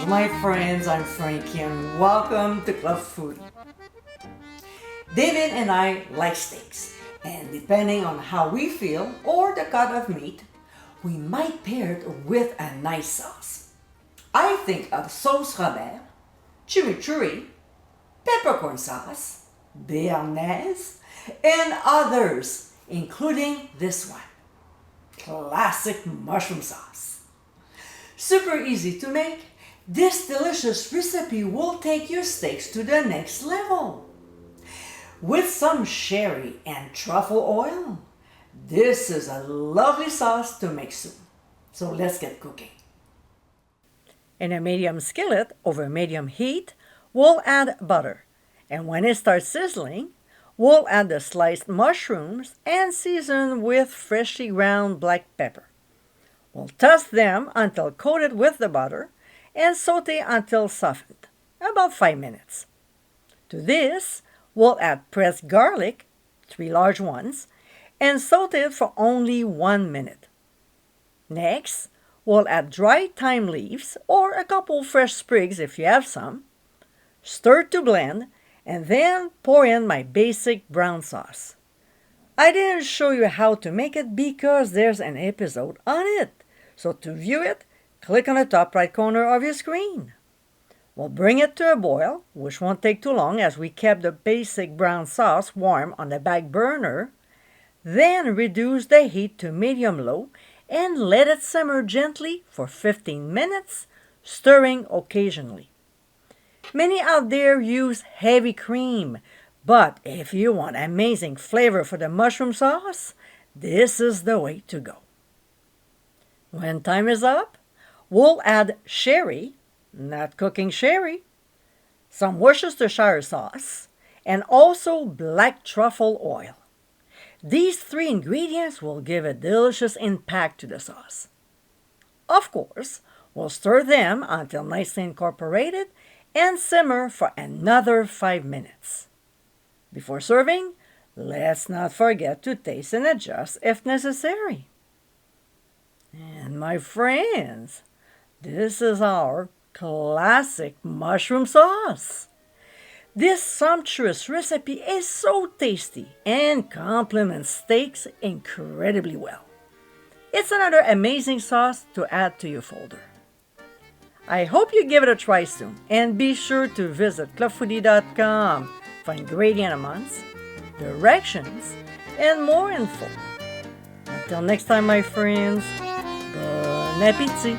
Bonjour my friends, I'm Frankie and welcome to Club Foodie. David and I like steaks, and depending on how we feel or the cut of meat, we might pair it with a nice sauce. I think of sauce Robert, chimichurri, peppercorn sauce, béarnaise, and others, including this one, classic mushroom sauce. Super easy to make, this delicious recipe will take your steaks to the next level. With some sherry and truffle oil, this is a lovely sauce to make soon. So let's get cooking. In a medium skillet over medium heat, we'll add butter. And when it starts sizzling, we'll add the sliced mushrooms and season with freshly ground black pepper. We'll toss them until coated with the butter and saute until softened, about 5 minutes. To this, we'll add pressed garlic, 3 large ones, and saute it for only 1 minute. Next, we'll add dried thyme leaves or a couple fresh sprigs if you have some. Stir to blend, and then pour in my basic brown sauce. I didn't show you how to make it because there's an episode on it. So to view it, click on the top right corner of your screen. We'll bring it to a boil, which won't take too long as we kept the basic brown sauce warm on the back burner. Then reduce the heat to medium-low and let it simmer gently for 15 minutes, stirring occasionally. Many out there use heavy cream, but if you want amazing flavor for the mushroom sauce, this is the way to go. When time is up, we'll add sherry, not cooking sherry, some Worcestershire sauce, and also black truffle oil. These 3 ingredients will give a delicious impact to the sauce. Of course, we'll stir them until nicely incorporated and simmer for another 5 minutes. Before serving, let's not forget to taste and adjust if necessary. And my friends, this is our classic mushroom sauce. This sumptuous recipe is so tasty and complements steaks incredibly well. It's another amazing sauce to add to your folder. I hope you give it a try soon, and be sure to visit clubfoodie.com for ingredient amounts, directions, and more info. Until next time, my friends, bon appétit!